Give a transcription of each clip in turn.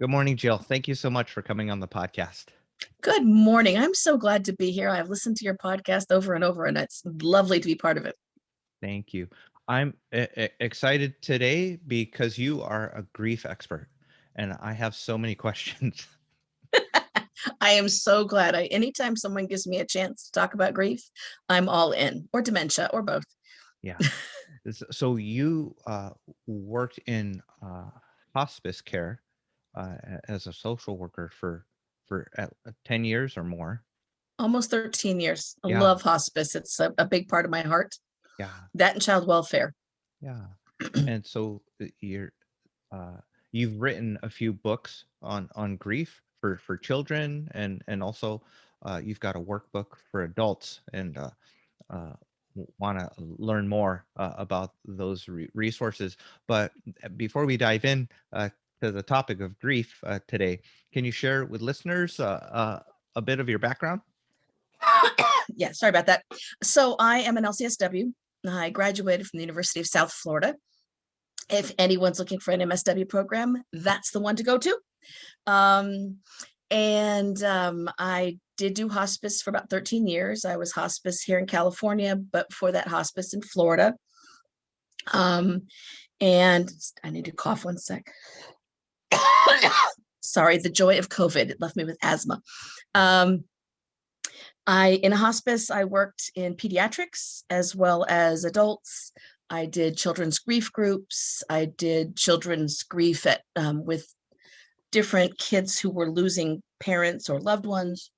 Good morning, Jill. Thank you so much for coming on the podcast. Good morning. I'm so glad to be here. I've listened to your podcast over and over, and it's lovely to be part of it. Thank you. I'm excited today because you are a grief expert, and I have so many questions. I am so glad. Anytime someone gives me a chance to talk about grief, I'm all in, or dementia, or both. Yeah. So you worked in hospice care as a social worker for 10 years or more. Almost 13 years. I Yeah. love hospice. It's a big part of my heart. Yeah. That and child welfare. Yeah. And so you've written a few books on grief for children, and also you've got a workbook for adults, and want to learn more about those resources. But before we dive in to the topic of grief today, can you share with listeners a bit of your background? Yeah, sorry about that. So I am an LCSW. I graduated from the University of South Florida. If anyone's looking for an MSW program, that's the one to go to. I did do hospice for about 13 years. I was hospice here in California, but before that, hospice in Florida. And I need to cough one sec. Sorry, the joy of COVID, it left me with asthma. In a hospice, I worked in pediatrics as well as adults. I did children's grief groups. I did children's grief with different kids who were losing parents or loved ones.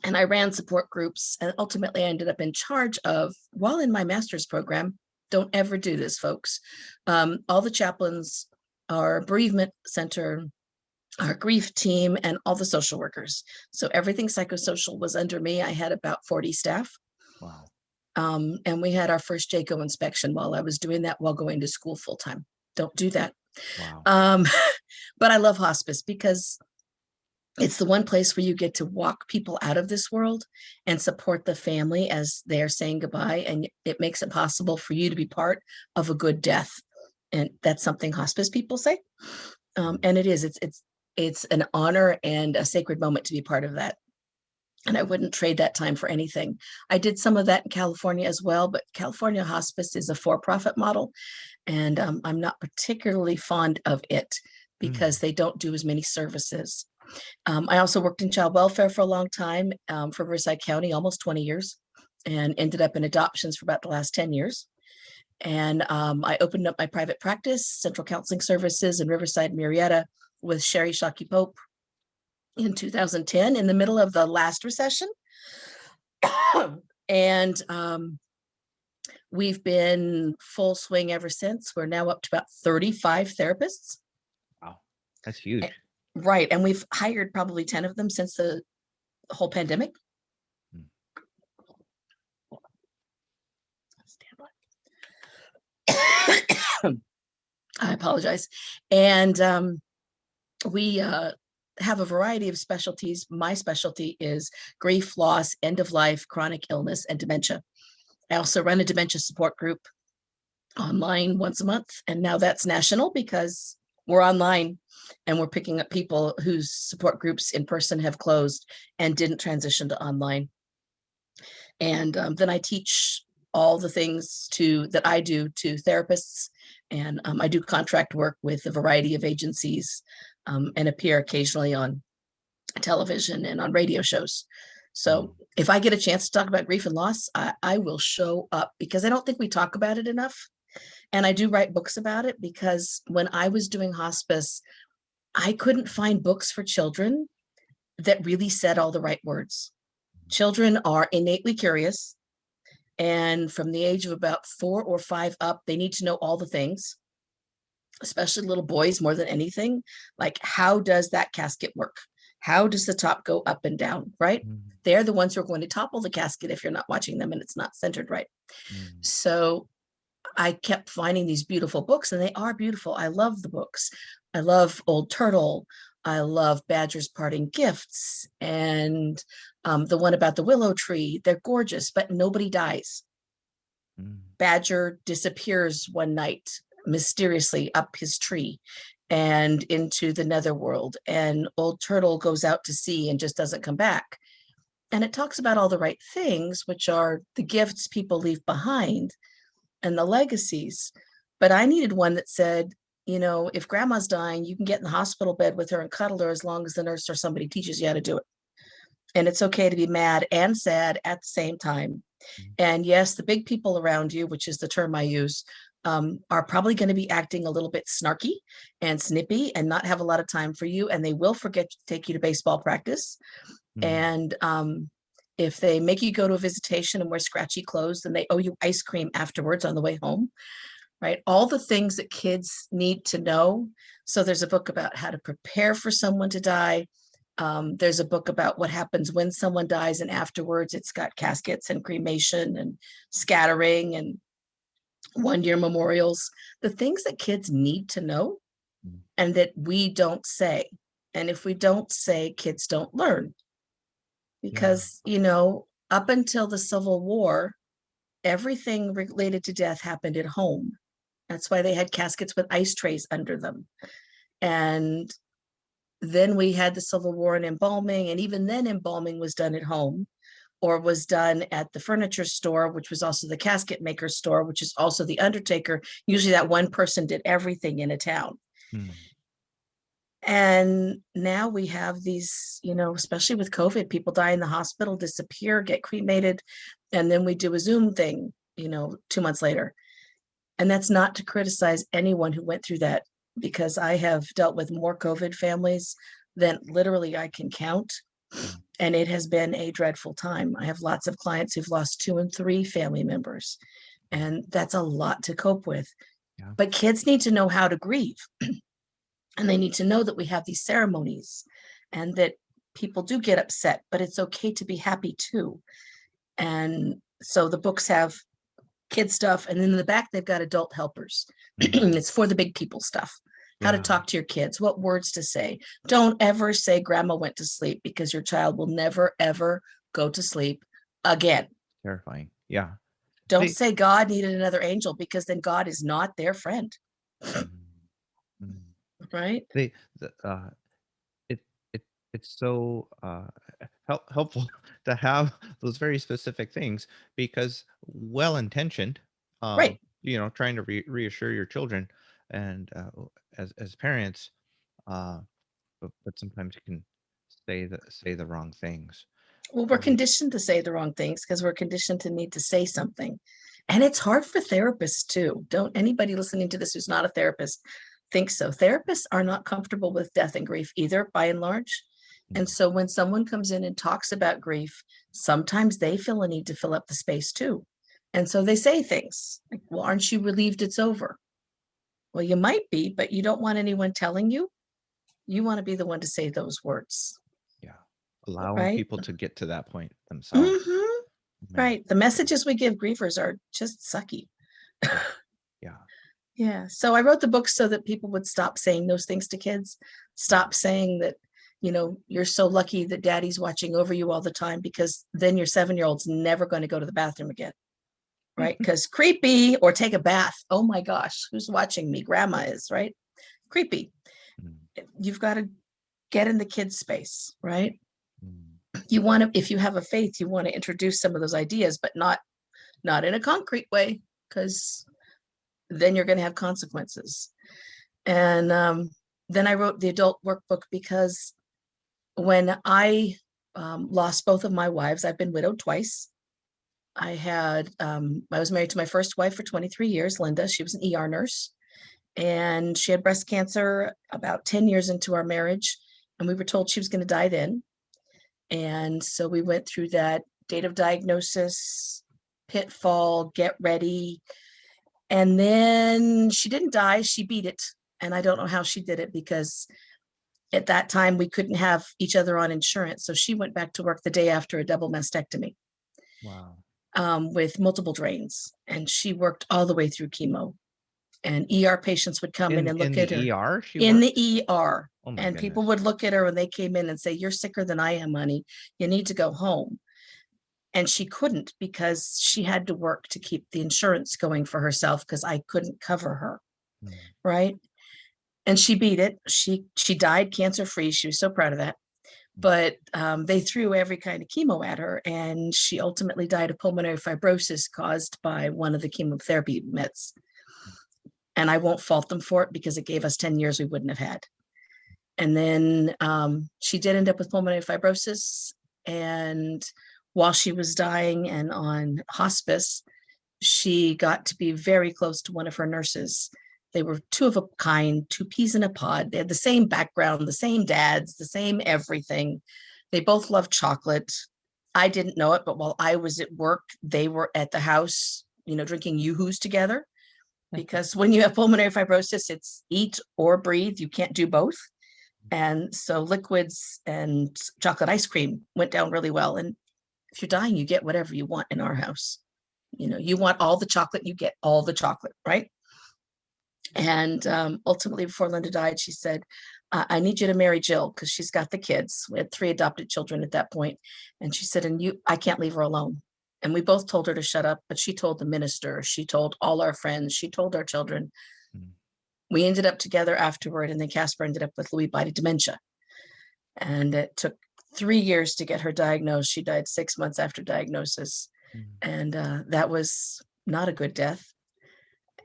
And I ran support groups, and ultimately I ended up in charge of, while in my master's program, don't ever do this, folks. All the chaplains, our bereavement center, our grief team, and all the social workers. So everything psychosocial was under me. I had about 40 staff. Wow. And we had our first JACO inspection while I was doing that while going to school full time. Don't do that. Wow. But I love hospice because it's the one place where you get to walk people out of this world and support the family as they're saying goodbye. And it makes it possible for you to be part of a good death. And that's something hospice people say. And it is, it's an honor and a sacred moment to be part of that. And I wouldn't trade that time for anything. I did some of that in California as well, but California hospice is a for-profit model. And I'm not particularly fond of it because they don't do as many services. I also worked in child welfare for a long time for Riverside County, almost 20 years, and ended up in adoptions for about the last 10 years. And I opened up my private practice, Central Counseling Services in Riverside, Marietta, with Sherry Shockey Pope in 2010, in the middle of the last recession. And we've been full swing ever since. We're now up to about 35 therapists. Wow, that's huge. Right. And we've hired probably 10 of them since the whole pandemic. I apologize. And we have a variety of specialties. My specialty is grief, loss, end of life, chronic illness, and dementia. I also run a dementia support group online once a month. And now that's national because we're online and we're picking up people whose support groups in person have closed and didn't transition to online. And then I teach all the things that I do to therapists. And I do contract work with a variety of agencies and appear occasionally on television and on radio shows. So if I get a chance to talk about grief and loss, I will show up because I don't think we talk about it enough. And I do write books about it because when I was doing hospice, I couldn't find books for children that really said all the right words. Children are innately curious. And from the age of about 4 or 5 up, they need to know all the things, especially little boys more than anything. Like, how does that casket work? How does the top go up and down, right? They're the ones who are going to topple the casket if you're not watching them and it's not centered right. So I kept finding these beautiful books, and they are beautiful. I love the books. I love Old Turtle. I love Badger's Parting Gifts, and the one about the willow tree. They're gorgeous, but nobody dies. Badger disappears one night mysteriously up his tree, and into the netherworld, and old turtle goes out to sea and just doesn't come back. And it talks about all the right things, which are the gifts people leave behind and the legacies. But I needed one that said, if grandma's dying, you can get in the hospital bed with her and cuddle her as long as the nurse or somebody teaches you how to do it. And it's okay to be mad and sad at the same time. And yes, the big people around you, which is the term I use, are probably going to be acting a little bit snarky and snippy and not have a lot of time for you. And they will forget to take you to baseball practice. And if they make you go to a visitation and wear scratchy clothes, then they owe you ice cream afterwards on the way home, right? All the things that kids need to know. So there's a book about how to prepare for someone to die. There's a book about what happens when someone dies and afterwards. It's got caskets and cremation and scattering and one-year memorials, the things that kids need to know and that we don't say. And if we don't say, kids don't learn. Because, up until the Civil War, everything related to death happened at home. That's why they had caskets with ice trays under them. And then we had the Civil War and embalming, and even then embalming was done at home or was done at the furniture store, which was also the casket maker store, which is also the undertaker. Usually that one person did everything in a town. And now we have these, especially with COVID, people die in the hospital, disappear, get cremated, and then we do a Zoom thing, 2 months later. And that's not to criticize anyone who went through that, because I have dealt with more COVID families than literally I can count. And it has been a dreadful time. I have lots of clients who've lost 2 and 3 family members, and that's a lot to cope with. Yeah. But kids need to know how to grieve. And they need to know that we have these ceremonies and that people do get upset, but it's okay to be happy too. And so the books have kid stuff, and then in the back, they've got adult helpers. It's for the big people stuff. How to talk to your kids, what words to say. Don't ever say grandma went to sleep, because your child will never, ever go to sleep again. Terrifying. Yeah. Don't say God needed another angel, because then God is not their friend. Right? It's so helpful to have those very specific things, because well-intentioned, Right. trying to reassure your children and as parents, but sometimes you can say the wrong things. Well, we're conditioned to say the wrong things because we're conditioned to need to say something. And it's hard for therapists too. Don't anybody listening to this who's not a therapist think so. Therapists are not comfortable with death and grief either, by and large. And so when someone comes in and talks about grief, sometimes they feel a need to fill up the space too. And so they say things like, well, aren't you relieved it's over? Well, you might be, but you don't want anyone telling you. You want to be the one to say those words. Yeah. Allowing people to get to that point themselves. Right. The messages we give grievers are just sucky. Yeah. Yeah. So I wrote the book so that people would stop saying those things to kids. Stop saying that, you're so lucky that daddy's watching over you all the time, because then your 7-year-old's never going to go to the bathroom again. Right. Because creepy, or take a bath. Oh my gosh, who's watching me? Grandma is, right? Creepy. You've got to get in the kids' space, right? You want to, if you have a faith, you want to introduce some of those ideas, but not in a concrete way, because then you're going to have consequences. And then I wrote the adult workbook because when I lost both of my wives, I've been widowed twice. I was married to my first wife for 23 years, Linda. She was an ER nurse, and she had breast cancer about 10 years into our marriage. And we were told she was going to die then. And so we went through that date of diagnosis, pitfall, get ready. And then she didn't die, she beat it. And I don't know how she did it, because at that time we couldn't have each other on insurance. So she went back to work the day after a double mastectomy. Wow. With multiple drains. And she worked all the way through chemo. And ER patients would come in and look at her. ER? In the ER. Oh my and goodness. People would look at her when they came in and say, you're sicker than I am, honey. You need to go home. And she couldn't, because she had to work to keep the insurance going for herself, because I couldn't cover her. Right. and she beat it. She died cancer-free. She was so proud of that. But they threw every kind of chemo at her, and she ultimately died of pulmonary fibrosis caused by one of the chemotherapy meds. And I won't fault them for it, because it gave us 10 years we wouldn't have had. And then she did end up with pulmonary fibrosis. And while she was dying and on hospice, she got to be very close to one of her nurses. They were two of a kind, two peas in a pod. They had the same background, the same dads, the same everything. They both loved chocolate. I didn't know it, but while I was at work, they were at the house, drinking Yoo-hoos together. Because when you have pulmonary fibrosis, it's eat or breathe. You can't do both. And so liquids and chocolate ice cream went down really well. And if you're dying, you get whatever you want in our house. You want all the chocolate, you get all the chocolate, right? And ultimately, before Linda died, she said, I need you to marry Jill, because she's got the kids. We had 3 adopted children at that point. And she said, I can't leave her alone. And we both told her to shut up, but she told the minister, she told all our friends, she told our children. We ended up together afterward, and then Casper ended up with Lewy Body Dementia. And it took 3 years to get her diagnosed. She died 6 months after diagnosis. And that was not a good death.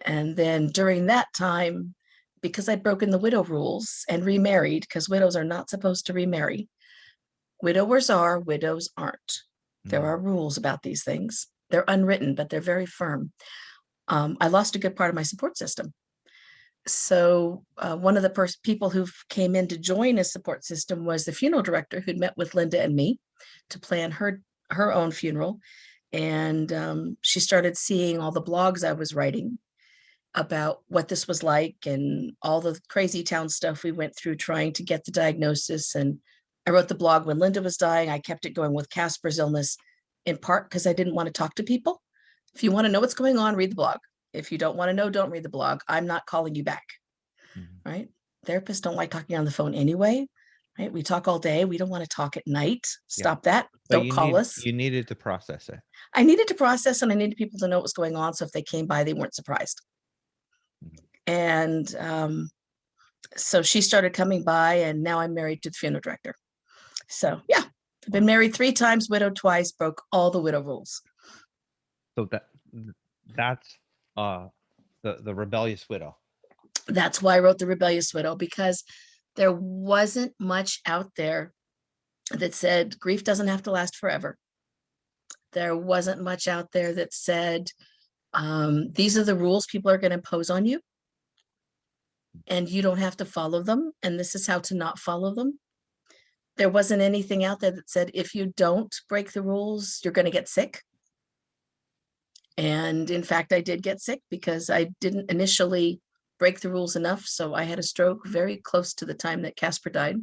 And then during that time, because I'd broken the widow rules and remarried, because widows are not supposed to remarry. Widowers are, widows aren't. There are rules about these things. They're unwritten, but they're very firm. I lost a good part of my support system. So one of the people who came in to join a support system was the funeral director, who'd met with Linda and me to plan her own funeral. And she started seeing all the blogs I was writing about what this was like and all the crazy town stuff we went through trying to get the diagnosis. And I wrote the blog when Linda was dying. I kept it going with Casper's illness, in part because I didn't want to talk to people. If you want to know what's going on, read the blog. If you don't want to know, don't read the blog. I'm not calling you back, right? Therapists don't like talking on the phone anyway, right? We talk all day. We don't want to talk at night. Stop that. But don't call us. You needed to process it. I needed to process, and I needed people to know what was going on. So if they came by, they weren't surprised. And so she started coming by, and now I'm married to the funeral director. So yeah, I've been married 3 times, widowed twice, broke all the widow rules. So that's the Rebellious Widow. That's why I wrote the Rebellious Widow, because there wasn't much out there that said grief doesn't have to last forever. There wasn't much out there that said these are the rules people are going to impose on you, and you don't have to follow them, and this is how to not follow them. There wasn't anything out there that said if you don't break the rules, you're going to get sick. And in fact, I did get sick because I didn't initially break the rules enough. So I had a stroke very close to the time that Casper died.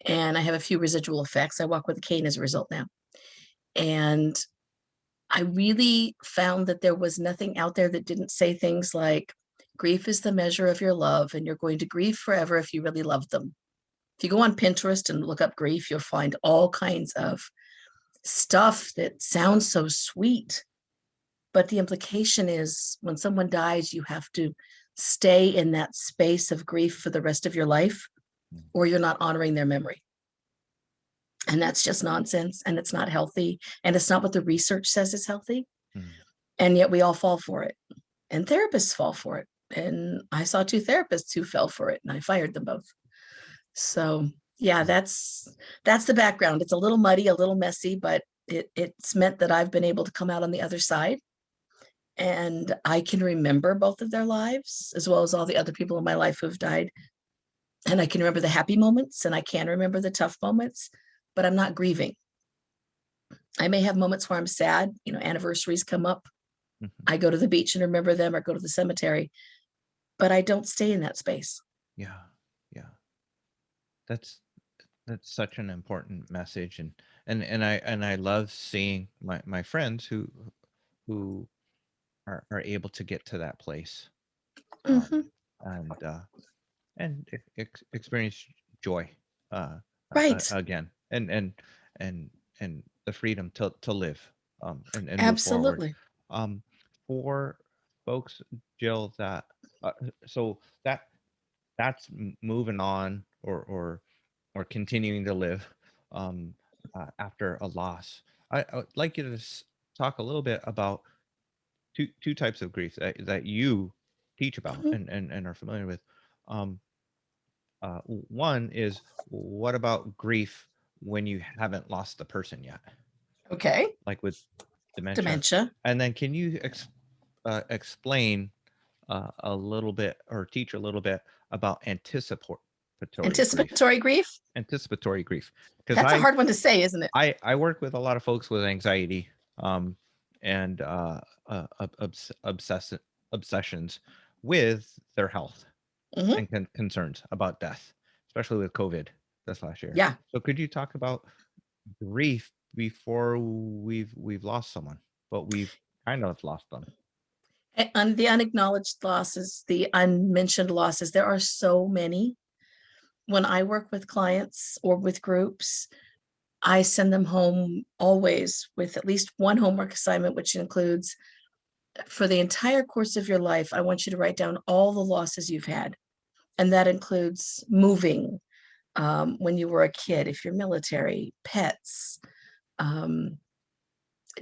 And I have a few residual effects. I walk with a cane as a result now. And I really found that there was nothing out there that didn't say things like, grief is the measure of your love, and you're going to grieve forever if you really love them. If you go on Pinterest and look up grief, you'll find all kinds of stuff that sounds so sweet. But the implication is when someone dies, you have to stay in that space of grief for the rest of your life, or you're not honoring their memory. And that's just nonsense, and it's not healthy, and it's not what the research says is healthy. And yet we all fall for it, and therapists fall for it. And I saw 2 therapists who fell for it, and I fired them both. So yeah, that's the background. It's a little muddy, a little messy, but it's meant that I've been able to come out on the other side. And I can remember both of their lives, as well as all the other people in my life who've died. And I can remember the happy moments, and I can remember the tough moments, but I'm not grieving. I may have moments where I'm sad, anniversaries come up. I go to the beach and remember them, or go to the cemetery, but I don't stay in that space. Yeah. That's such an important message, and I love seeing my friends who are able to get to that place, and experience joy Right. again, and the freedom to live and move Absolutely. forward. For folks, Jill, that so that that's moving on or continuing to live um, after a loss. I would like you to talk a little bit about two types of grief that you teach about Mhm. and are familiar with. Um, One is, what about grief when you haven't lost the person yet, Okay. like with dementia? Dementia. And then can you explain a little bit or teach a little bit about Anticipatory grief. anticipatory grief, because That's a hard one to say, isn't it? I work with a lot of folks with anxiety and obsessions with their health Hmm. and concerns about death, especially with COVID this last year. Yeah. So could you talk about grief before we've lost someone, but we've kind of lost them? And the unacknowledged losses, the unmentioned losses, there are so many. When I work with clients or with groups, I send them home always with at least one homework assignment, which includes, for the entire course of your life, I want you to write down all the losses you've had. And that includes moving, when you were a kid, if you're military, pets, um,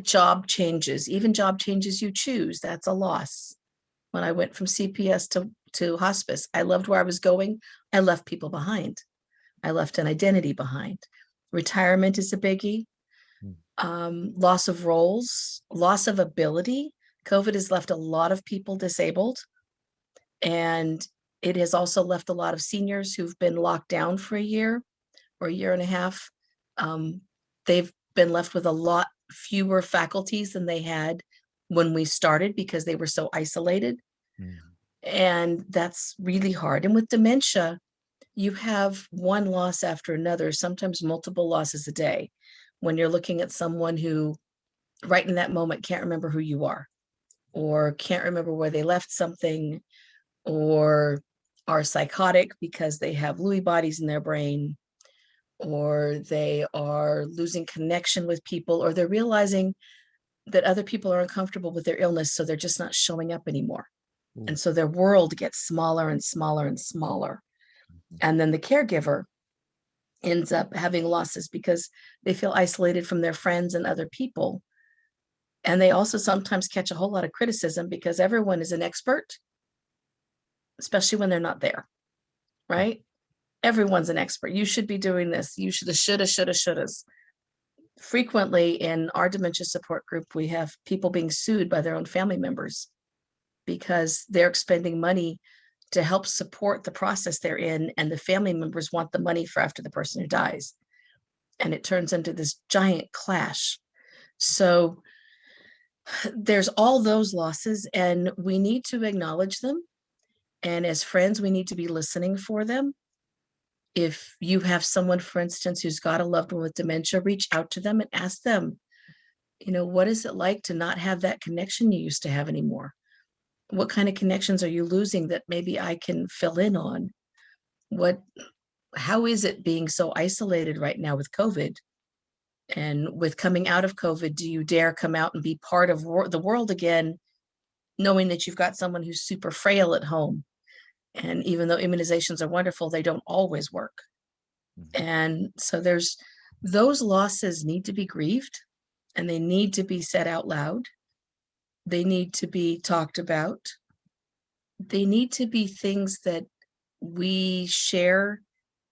job changes, even job changes you choose, that's a loss. When I went from CPS to hospice, I loved where I was going. I left people behind. I left an identity behind. Retirement is a biggie. Mm. Loss of roles, loss of ability. COVID has left a lot of people disabled, and it has also left a lot of seniors who've been locked down for a year or a year and a half. Um, they've been left with a lot fewer faculties than they had when we started because they were so isolated. Mm. And that's really hard. And with dementia, you have one loss after another, sometimes multiple losses a day, when you're looking at someone who right in that moment can't remember who you are, or can't remember where they left something, or are psychotic because they have Lewy bodies in their brain, or they are losing connection with people, or they're realizing that other people are uncomfortable with their illness, so they're just not showing up anymore. Ooh. And so their world gets smaller and smaller and smaller. Mhm. And then the caregiver ends up having losses because they feel isolated from their friends and other people. And they also sometimes catch a whole lot of criticism because everyone is an expert, especially when they're not there, right? Everyone's an expert. You should be doing this. You should have, shouldas. Frequently in our dementia support group, we have people being sued by their own family members because they're expending money to help support the process they're in, and the family members want the money for after the person who dies. And it turns into this giant clash. So there's all those losses, and we need to acknowledge them. And as friends, we need to be listening for them. If you have someone, for instance, who's got a loved one with dementia, reach out to them and ask them, what is it like to not have that connection you used to have anymore? What kind of connections are you losing that maybe I can fill in on? How is it being so isolated right now with COVID? And with coming out of COVID, do you dare come out and be part of the world again, knowing that you've got someone who's super frail at home? And even though immunizations are wonderful, they don't always work. Mhm. And so those losses need to be grieved, and they need to be said out loud. They need to be talked about. They need to be things that we share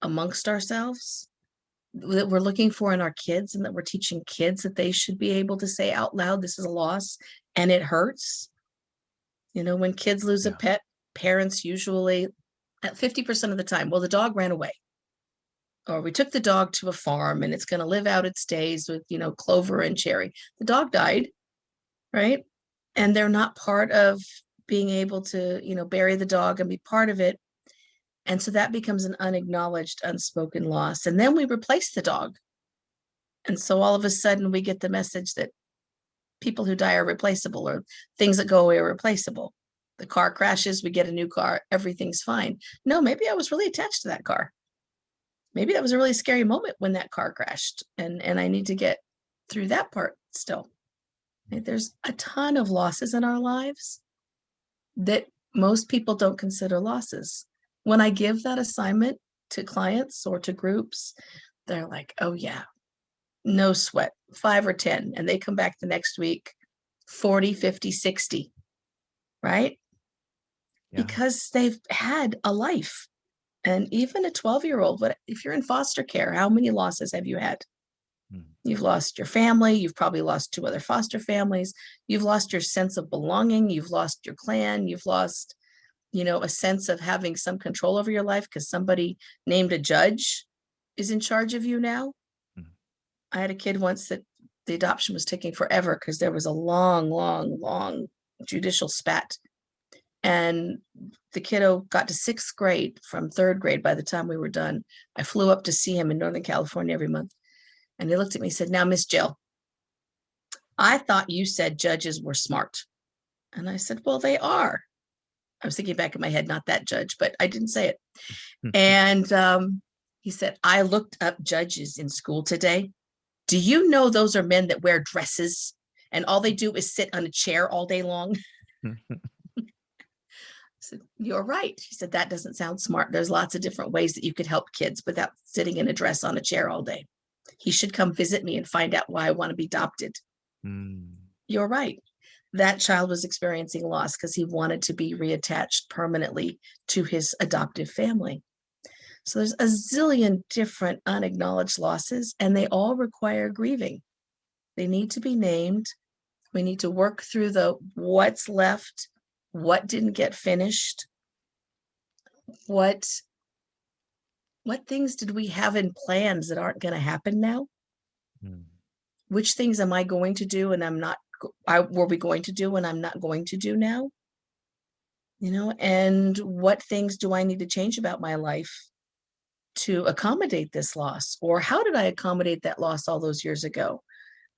amongst ourselves, that we're looking for in our kids, and that we're teaching kids that they should be able to say out loud, this is a loss and it hurts. When kids lose a Yeah. pet, parents usually at 50% of the time, well, the dog ran away, or we took the dog to a farm and it's going to live out its days with, Clover and Cherry. The dog died, right? And they're not part of being able to, bury the dog and be part of it. And so that becomes an unacknowledged, unspoken loss. And then we replace the dog. And so all of a sudden we get the message that people who die are replaceable, or things that go away are replaceable. The car crashes, we get a new car, everything's fine. No, maybe I was really attached to that car. Maybe that was a really scary moment when that car crashed, and I need to get through that part still. Right? There's a ton of losses in our lives that most people don't consider losses. When I give that assignment to clients or to groups, they're like, oh yeah, no sweat, 5 or 10. And they come back the next week, 40, 50, 60, right? Yeah. Because they've had a life. And even a 12-year-old, but if you're in foster care, how many losses have you had? Mm. You've lost your family. You've probably lost 2 other foster families. You've lost your sense of belonging. You've lost your clan. You've lost, a sense of having some control over your life because somebody named a judge is in charge of you now. Mm. I had a kid once that the adoption was taking forever because there was a long, long, long judicial spat. And the kiddo got to 6th grade from 3rd grade by the time we were done. I flew up to see him in Northern California every month. And he looked at me and said, now, Miss Jill, I thought you said judges were smart. And I said, well, they are. I was thinking back in my head, not that judge, but I didn't say it. And he said, I looked up judges in school today. Do you know those are men that wear dresses and all they do is sit on a chair all day long? I said, you're right. He said, that doesn't sound smart. There's lots of different ways that you could help kids without sitting in a dress on a chair all day. He should come visit me and find out why I want to be adopted. Mm. You're right. That child was experiencing loss because he wanted to be reattached permanently to his adoptive family. So there's a zillion different unacknowledged losses, and they all require grieving. They need to be named. We need to work through the what's left, what didn't get finished, what things did we have in plans that aren't going to happen now? Mm. Which things am I going to do and I'm not, were we going to do and I'm not going to do now? And what things do I need to change about my life to accommodate this loss? Or how did I accommodate that loss all those years ago?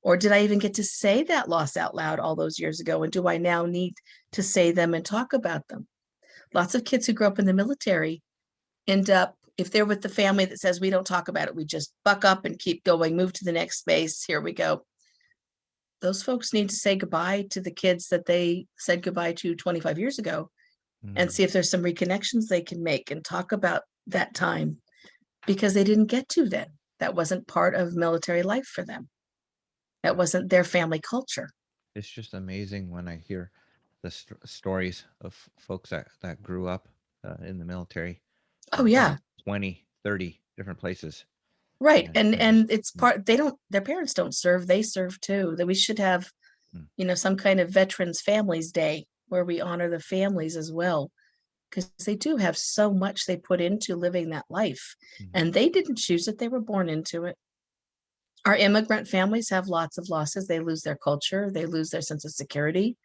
Or did I even get to say that loss out loud all those years ago? And do I now need to say them and talk about them? Lots of kids who grew up in the military end up, if they're with the family that says, we don't talk about it, we just buck up and keep going, move to the next space, here we go. Those folks need to say goodbye to the kids that they said goodbye to 25 years ago and see if there's some reconnections they can make and talk about that time because they didn't get to then. That wasn't part of military life for them. That wasn't their family culture. It's just amazing when I hear the stories of folks that grew up in the military Oh, in yeah. 20, 30 different places. Right. And And it's part, their parents don't serve, they serve too. That we should have, some kind of Veterans Families Day where we honor the families as well, because they do have so much they put into living that life. And they didn't choose it, they were born into it. Our immigrant families have lots of losses. They lose their culture, they lose their sense of security.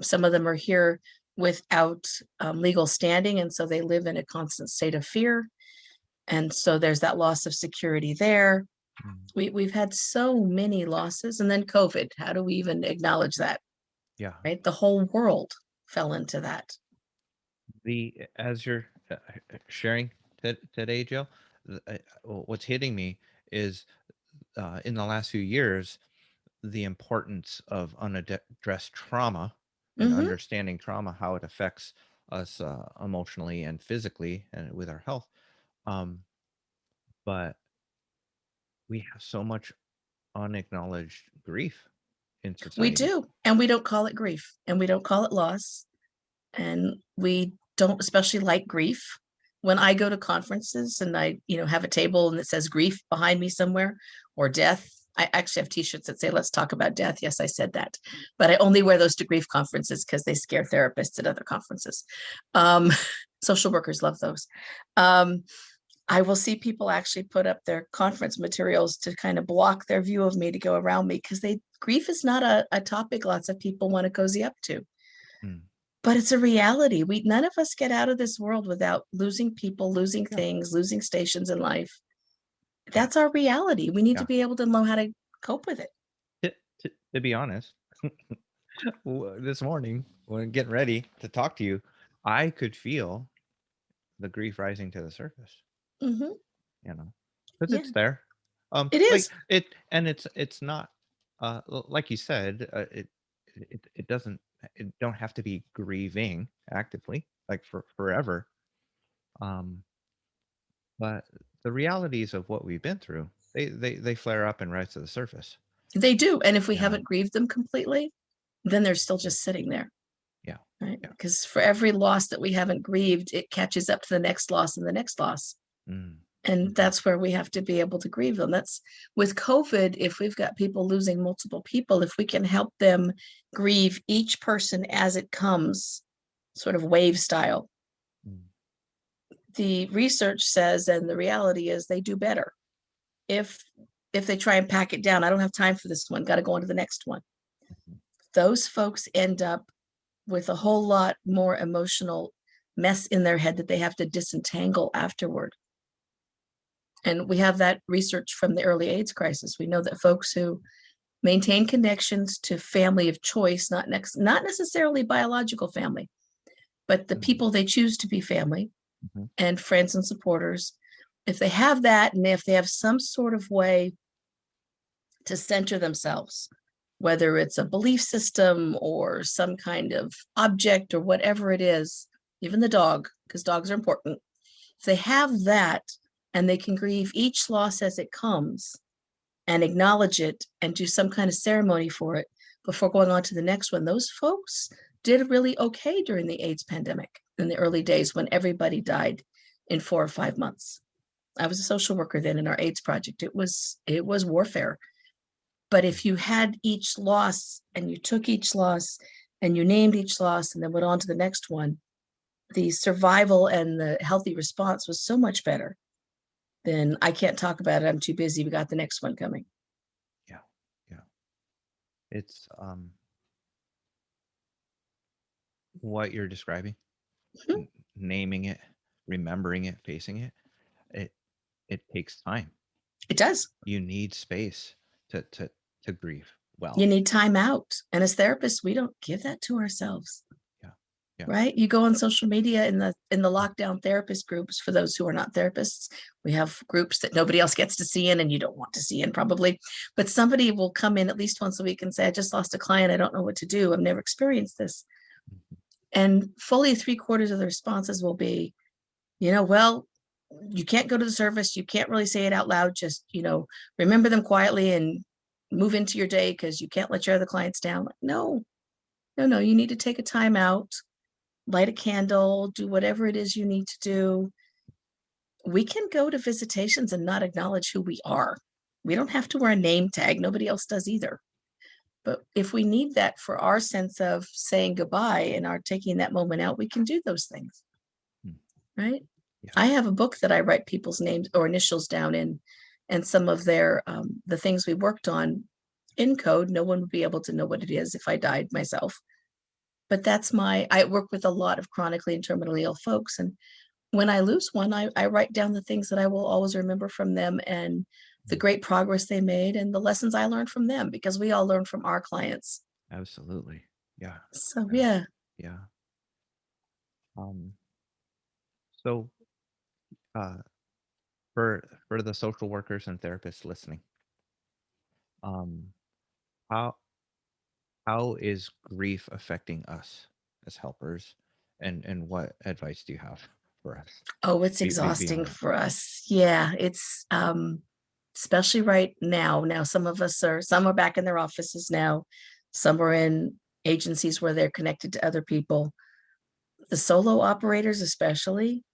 Some of them are here without legal standing, and so they live in a constant state of fear. And so there's that loss of security there. We've had so many losses. And then COVID, how do we even acknowledge that? Yeah. Right? The whole world fell into that. As you're sharing today, Jill, what's hitting me is in the last few years, the importance of unaddressed trauma and understanding trauma, how it affects us emotionally and physically and with our health. But we have so much unacknowledged grief in We society. do. And we don't call it grief and we don't call it loss. And we don't especially like grief. When I go to conferences and I, have a table and it says grief behind me somewhere or death, I actually have t-shirts that say, let's talk about death. Yes, I said that, but I only wear those to grief conferences because they scare therapists at other conferences. Social workers love those. I will see people actually put up their conference materials to kind of block their view of me to go around me because grief is not a topic lots of people want to cozy up to. But it's a reality. None of us get out of this world without losing people, losing things, losing stations in life. That's our reality. We need to be able to know how to cope with it. To be honest, this morning when getting ready to talk to you, I could feel the grief rising to the surface. Mm-hmm. Because it's there. It is. Like it's not like you said, it doesn't, it don't have to be grieving actively like for forever. Um, but the realities of what we've been through, they flare up and rise to the surface. They do. And if we Yeah. haven't grieved them completely, then they're still just sitting there. Yeah. Right. Yeah. Because for every loss that we haven't grieved, it catches up to the next loss and the next loss. Mm. And that's where we have to be able to grieve them. That's with COVID. If we've got people losing multiple people, if we can help them grieve each person as it comes, sort of wave style, the research says, and the reality is they do better. If they try and pack it down, I don't have time for this one, got to go on to the next one. Those folks end up with a whole lot more emotional mess in their head that they have to disentangle afterward. And we have that research from the early AIDS crisis. We know that folks who maintain connections to family of choice, not necessarily biological family, but the people they choose to be family and friends and supporters, if they have that, and if they have some sort of way to center themselves, whether it's a belief system or some kind of object or whatever it is, even the dog, because dogs are important. If they have that and they can grieve each loss as it comes and acknowledge it and do some kind of ceremony for it before going on to the next one, those folks did really okay during the AIDS pandemic in the early days when everybody died in 4 or 5 months. I was a social worker then in our AIDS project. It was warfare. But if you had each loss and you took each loss and you named each loss and then went on to the next one, the survival and the healthy response was so much better than I can't talk about it, I'm too busy, we got the next one coming. Yeah. Yeah. It's what you're describing, naming it, remembering it, facing it. It takes time. It does. You need space to grieve well. You need time out. And as therapists, we don't give that to ourselves. Yeah. Right? You go on social media in the lockdown therapist groups. For those who are not therapists, we have groups that nobody else gets to see in and you don't want to see in probably. But somebody will come in at least once a week and say, I just lost a client. I don't know what to do. I've never experienced this. And fully 3/4 of the responses will be, well, you can't go to the service. You can't really say it out loud. Just, remember them quietly and move into your day because you can't let your other clients down. No, you need to take a time out, light a candle, do whatever it is you need to do. We can go to visitations and not acknowledge who we are. We don't have to wear a name tag. Nobody else does either. But if we need that for our sense of saying goodbye and our taking that moment out, we can do those things. Right? Yeah. I have a book that I write people's names or initials down in, and some of their, the things we worked on in code. No one would be able to know what it is if I died myself. But I work with a lot of chronically and terminally ill folks. And when I lose one, I write down the things that I will always remember from them and the great progress they made and the lessons I learned from them, because we all learn from our clients. Absolutely. Yeah. So, yeah. Yeah. So, for the social workers and therapists listening, how is grief affecting us as helpers, and what advice do you have for us? Oh, it's exhausting for us. Yeah, it's especially right now. Now, some are back in their offices now. Some are in agencies where they're connected to other people. The solo operators, especially,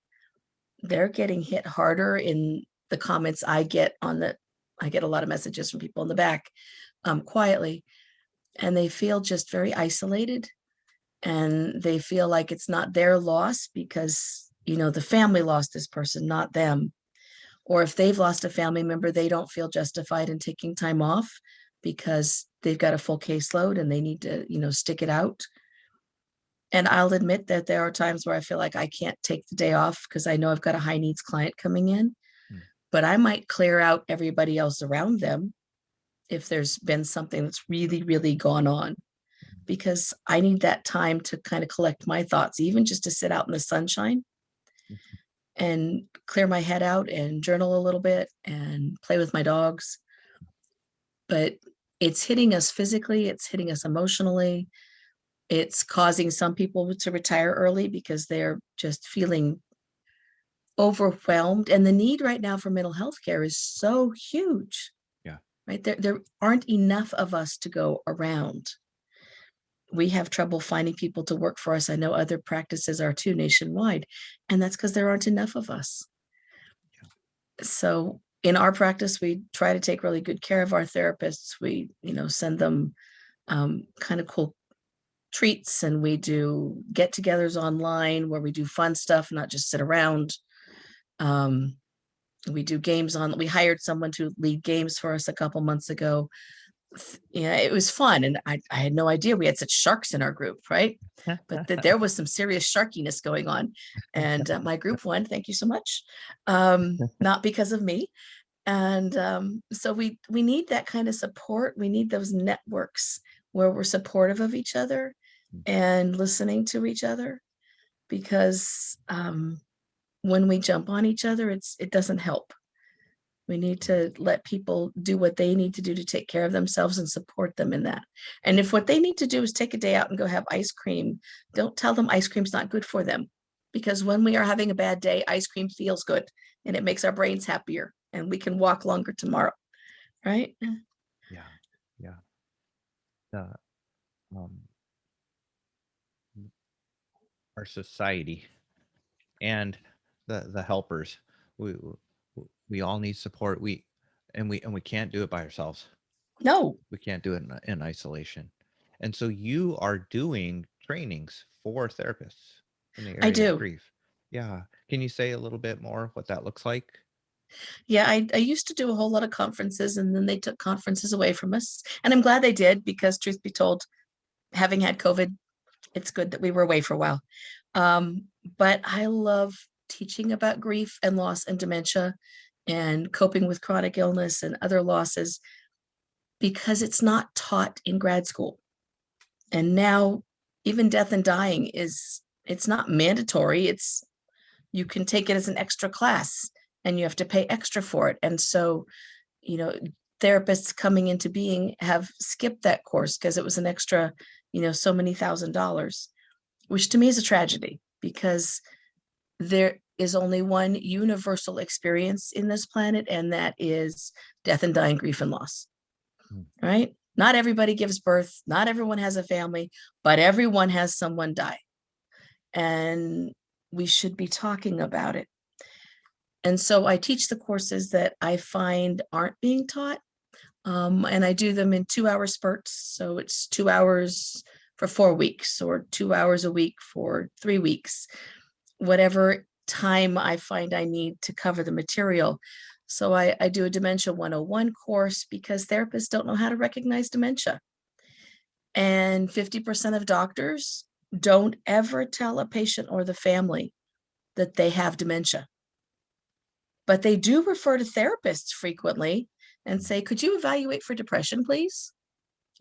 they're getting hit harder in the comments I get I get a lot of messages from people in the back, quietly, and they feel just very isolated, and they feel like it's not their loss because, the family lost this person, not them. Or if they've lost a family member, they don't feel justified in taking time off because they've got a full caseload and they need to, stick it out. And I'll admit that there are times where I feel like I can't take the day off because I know I've got a high needs client coming in, but I might clear out everybody else around them if there's been something that's really, really gone on, because I need that time to kind of collect my thoughts, even just to sit out in the sunshine and clear my head out and journal a little bit and play with my dogs. But it's hitting us physically, it's hitting us emotionally. It's causing some people to retire early because they're just feeling overwhelmed, and the need right now for mental health care is so huge. Yeah. Right? There aren't enough of us to go around. We have trouble finding people to work for us. I know other practices are too nationwide, and that's because there aren't enough of us. So in our practice, we try to take really good care of our therapists. We, send them kind of cool treats, and we do get-togethers online where we do fun stuff, not just sit around. We do games we hired someone to lead games for us a couple months ago. Yeah, it was fun, and I had no idea we had such sharks in our group, right? But there was some serious sharkiness going on, and my group won. Thank you so much. Not because of me. And so we need that kind of support. We need those networks where we're supportive of each other and listening to each other, because when we jump on each other, it doesn't help. We need to let people do what they need to do to take care of themselves and support them in that. And if what they need to do is take a day out and go have ice cream, don't tell them ice cream's not good for them. Because when we are having a bad day, ice cream feels good and it makes our brains happier and we can walk longer tomorrow. Right? Yeah. Yeah. The, our society and the helpers, we all need support. We can't do it by ourselves. No. We can't do it in isolation. And so you are doing trainings for therapists in the I area do. of grief. Yeah. Can you say a little bit more what that looks like? Yeah, I used to do a whole lot of conferences, and then they took conferences away from us. And I'm glad they did, because truth be told, having had COVID, it's good that we were away for a while. But I love teaching about grief and loss and dementia and coping with chronic illness and other losses, because it's not taught in grad school. And now even death and dying it's not mandatory. You can take it as an extra class and you have to pay extra for it. And so, therapists coming into being have skipped that course because it was an extra, so many $1,000, which to me is a tragedy, because there is only one universal experience in this planet, and that is death and dying, grief and loss. Right? Not everybody gives birth, not everyone has a family, but everyone has someone die. And we should be talking about it. And so I teach the courses that I find aren't being taught. And I do them in 2-hour spurts. So it's 2 hours for 4 weeks, or 2 hours a week for 3 weeks, whatever time I find I need to cover the material. So I do a Dementia 101 course, because therapists don't know how to recognize dementia. And 50% of doctors don't ever tell a patient or the family that they have dementia. But they do refer to therapists frequently and say, could you evaluate for depression, please?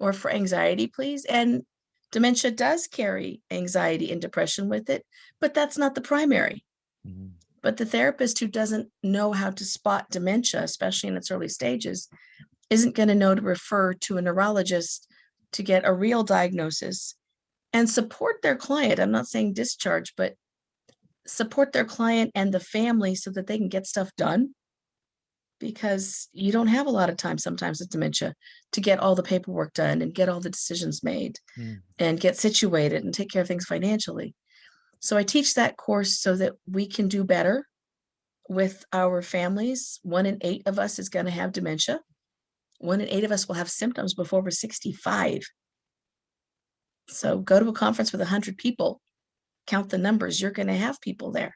Or for anxiety, please? And dementia does carry anxiety and depression with it, but that's not the primary. Mm-hmm. But the therapist who doesn't know how to spot dementia, especially in its early stages, isn't going to know to refer to a neurologist to get a real diagnosis and support their client. I'm not saying discharge, but support their client and the family so that they can get stuff done, because you don't have a lot of time sometimes with dementia to get all the paperwork done and get all the decisions made and get situated and take care of things financially. So I teach that course so that we can do better with our families. 1 in 8 of us is going to have dementia. 1 in 8 of us will have symptoms before we're 65. So go to a conference with 100 people, count the numbers, you're going to have people there.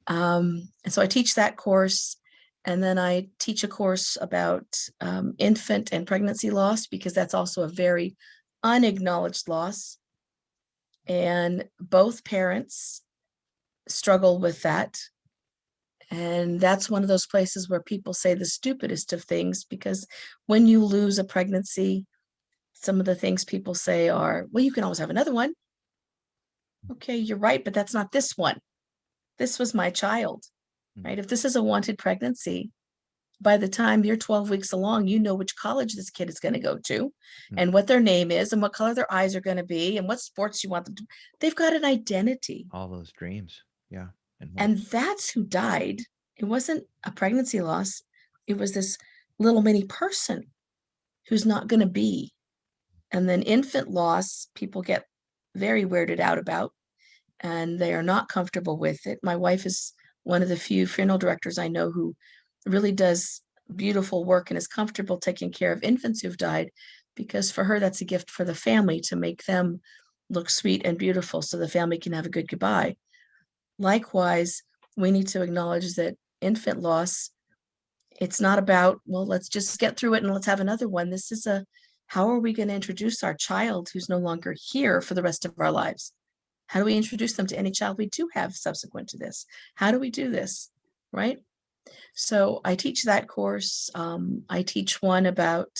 And so I teach that course. And then I teach a course about infant and pregnancy loss, because that's also a very unacknowledged loss. And both parents struggle with that. And that's one of those places where people say the stupidest of things, because when you lose a pregnancy, some of the things people say are, well, you can always have another one. Okay, you're right, but that's not this one. This was my child, right? If this is a wanted pregnancy, by the time you're 12 weeks along, you know which college this kid is going to go to and what their name is and what color their eyes are going to be and what sports you want them to. They've got an identity. All those dreams. Yeah. And And that's who died. It wasn't a pregnancy loss. It was this little mini person who's not going to be. And then infant loss, people get very weirded out about, and they are not comfortable with it. My wife is one of the few funeral directors I know who really does beautiful work and is comfortable taking care of infants who've died, because for her, that's a gift for the family to make them look sweet and beautiful so the family can have a good goodbye. Likewise, we need to acknowledge that infant loss, it's not about, well, let's just get through it and let's have another one. This is how are we going to introduce our child who's no longer here for the rest of our lives? How do we introduce them to any child we do have subsequent to this? How do we do this? Right? So I teach that course. I teach one about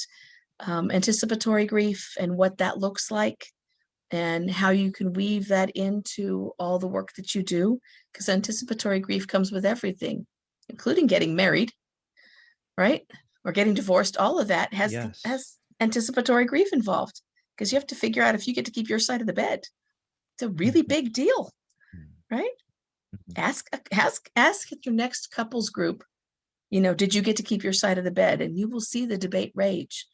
anticipatory grief and what that looks like, and how you can weave that into all the work that you do, because anticipatory grief comes with everything, including getting married, right? Or getting divorced. All of that has anticipatory grief involved, because you have to figure out if you get to keep your side of the bed. It's a really big deal, right? Ask at your next couples group, did you get to keep your side of the bed? And you will see the debate rage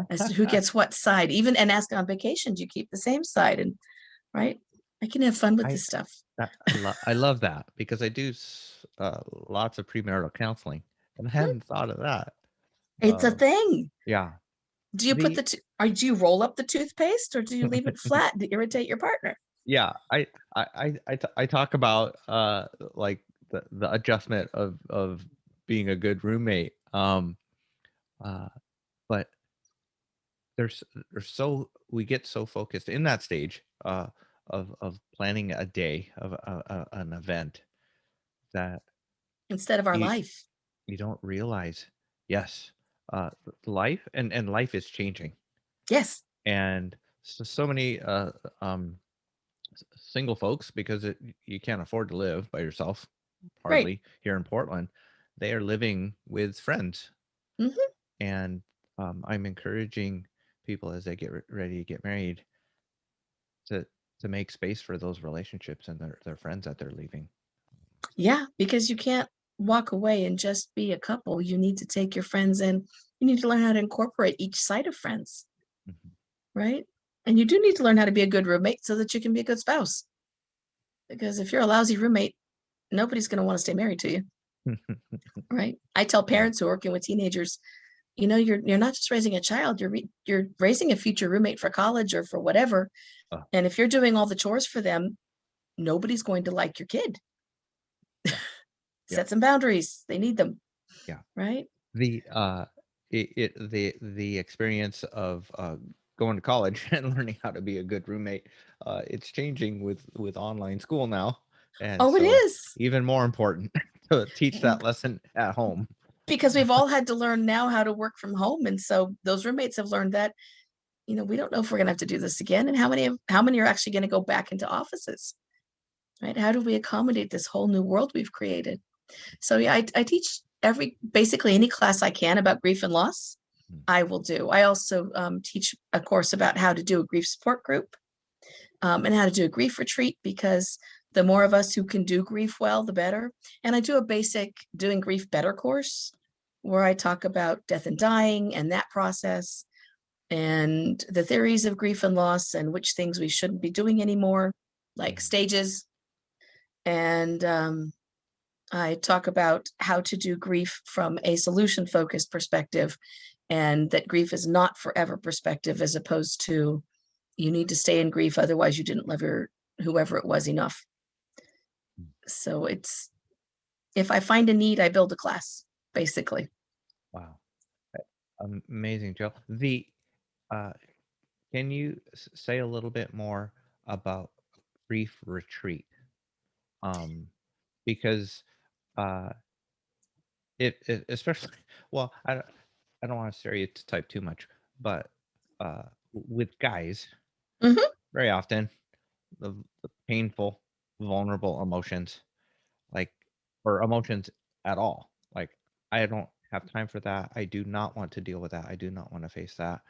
as to who gets what side. Even, and ask on vacation, do you keep the same side? And right, I can have fun with this stuff. I love that, because I do lots of premarital counseling, and I hadn't thought of that. It's a thing. Yeah. Do you put do you roll up the toothpaste, or do you leave it flat to irritate your partner? Yeah, I talk about like the adjustment of being a good roommate. But we get so focused in that stage of planning a day of an event, that instead of our life. You don't realize, yes, life and life is changing. Yes. And so many single folks, because you can't afford to live by yourself, hardly, here in Portland, they are living with friends. And I'm encouraging people, as they get ready to get married, to make space for those relationships and their friends that they're leaving. Yeah, because you can't walk away and just be a couple. You need to take your friends in. You need to learn how to incorporate each side of friends, right? And you do need to learn how to be a good roommate so that you can be a good spouse. Because if you're a lousy roommate, nobody's going to want to stay married to you, right? I tell parents who are working with teenagers, you're not just raising a child, you're raising a future roommate for college or for whatever. And if you're doing all the chores for them, nobody's going to like your kid. Set some boundaries. They need them. Yeah. Right. The experience of going to college and learning how to be a good roommate, it's changing with online school now. And it is even more important to teach that lesson at home, because we've all had to learn now how to work from home. And so those roommates have learned that, we don't know if we're going to have to do this again. And how many are actually going to go back into offices, right? How do we accommodate this whole new world we've created? So yeah, I teach basically any class I can about grief and loss, I will do. I also teach a course about how to do a grief support group, and how to do a grief retreat, because the more of us who can do grief well, the better. And I do a basic Doing Grief Better course where I talk about death and dying and that process and the theories of grief and loss and which things we shouldn't be doing anymore, like stages. And I talk about how to do grief from a solution-focused perspective, and that grief is not forever perspective, as opposed to you need to stay in grief, otherwise you didn't love whoever it was enough. So if I find a need, I build a class, basically. Wow. Amazing, Jill. Can you say a little bit more about grief retreat? Because it especially, well, I don't want to stereotype too much, but with guys, very often the painful, vulnerable emotions, like, or emotions at all, like, I don't have time for that. I do not want to deal with that. I do not want to face that.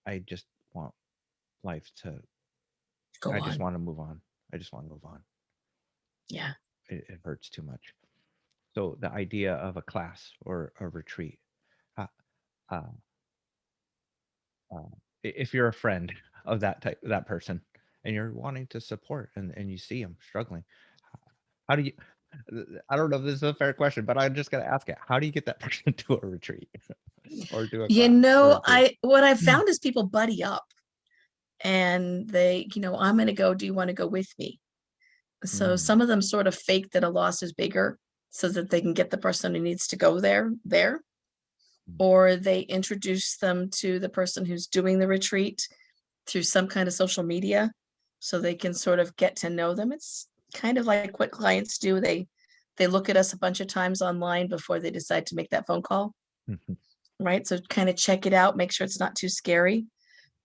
I just want life to go on. I just want to move on. I just want to move on. Yeah. it hurts too much. So the idea of a class or a retreat, uh, uh, if you're a friend of that person, and you're wanting to support, and you see them struggling, how do you? I don't know if this is a fair question, but I'm just gonna ask it. How do you get that person to a retreat or to a class or a group? What I've found is people buddy up and they, I'm going to go. Do you want to go with me? So Mm, some of them sort of fake that a loss is bigger so that they can get the person who needs to go there, mm, or they introduce them to the person who's doing the retreat through some kind of social media so they can sort of get to know them. It's kind of like what clients do. They look at us a bunch of times online before they decide to make that phone call, mhm, right? So kind of check it out, make sure it's not too scary.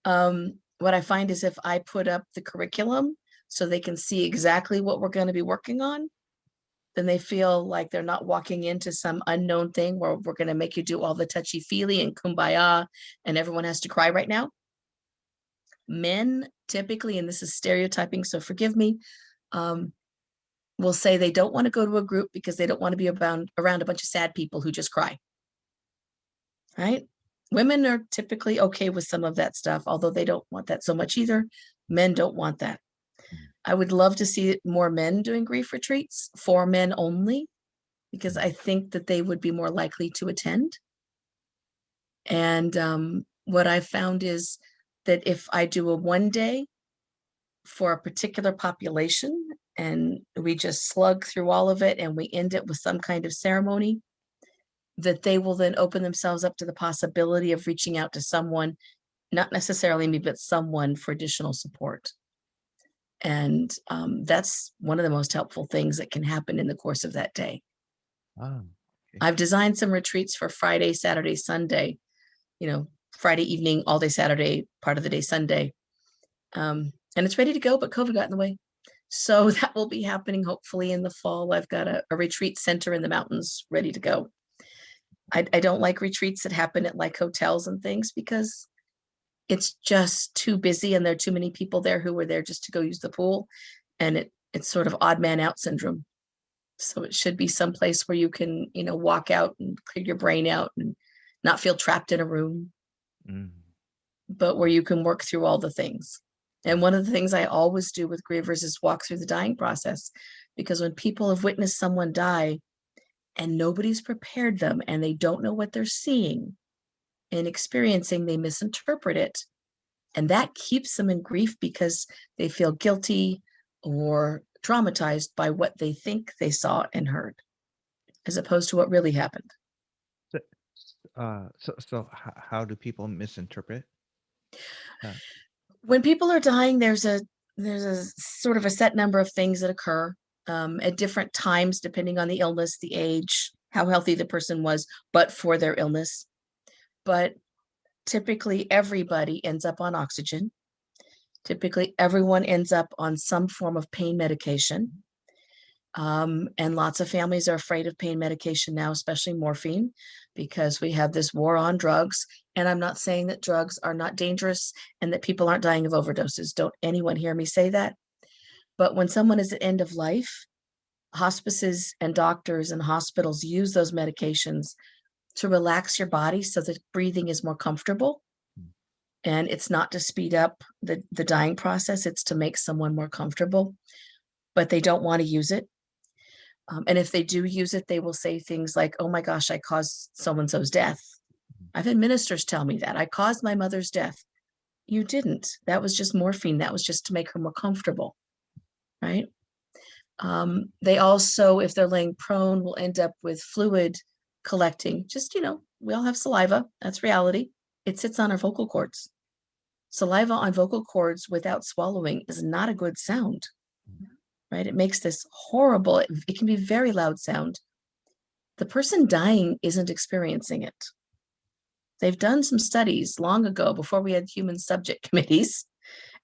What I find is if I put up the curriculum so they can see exactly what we're going to be working on, then they feel like they're not walking into some unknown thing where we're going to make you do all the touchy feely and kumbaya and everyone has to cry right now. Men typically, and this is stereotyping, so forgive me, will say they don't want to go to a group because they don't want to be around a bunch of sad people who just cry. Right? Women are typically okay with some of that stuff, although they don't want that so much either. Men don't want that. mm, I would love to see more men doing grief retreats for men only, because mm. I think that they would be more likely to attend. And what I found is that if I do a 1 day for a particular population and we just slug through all of it and we end it with some kind of ceremony, that they will then open themselves up to the possibility of reaching out to someone, not necessarily me, but someone for additional support. And that's one of the most helpful things that can happen in the course of that day. Ah, okay. I've designed some retreats for Friday, Saturday, Sunday, Friday evening, all day Saturday, part of the day Sunday. And it's ready to go, but COVID got in the way. So that will be happening hopefully in the fall. I've got a retreat center in the mountains ready to go. I don't like retreats that happen at like hotels and things because it's just too busy and there are too many people there who were there just to go use the pool. And it's sort of odd man out syndrome. So it should be someplace where you can, walk out and clear your brain out and not feel trapped in a room, Mm, but where you can work through all the things. And mm, one of the things I always do with grievers is walk through the dying process, because when people have witnessed someone die and nobody's prepared them and they don't know what they're seeing and experiencing, they misinterpret it. And that keeps them in grief because they feel guilty or traumatized by what they think they saw and heard, as opposed to what really happened. so, how do people misinterpret? Uh, When people are dying, there's a sort of a set number of things that occur at different times, depending on the illness, the age, how healthy the person was, but for their illness. But typically, everybody ends up on oxygen. Typically, everyone ends up on some form of pain medication. And lots of families are afraid of pain medication now, especially morphine, because we have this war on drugs. And I'm not saying that drugs are not dangerous and that people aren't dying of overdoses. Don't anyone hear me say that. But when someone is at end of life, hospices and doctors and hospitals use those medications to relax your body so that breathing is more comfortable. mm, And it's not to speed up the dying process, it's to make someone more comfortable, but they don't want to use it. And if they do use it, they will say things like, oh my gosh, I caused so-and-so's death. mm, I've had ministers tell me that I caused my mother's death. You didn't. That was just morphine. That was just to make her more comfortable, right? They also, if they're laying prone, will end up with fluid collecting. Just, we all have saliva. That's reality. It sits on our vocal cords. Saliva on vocal cords without swallowing is not a good sound, right? It makes this horrible, it can be very loud sound. The person dying isn't experiencing it. They've done some studies long ago before we had human subject committees,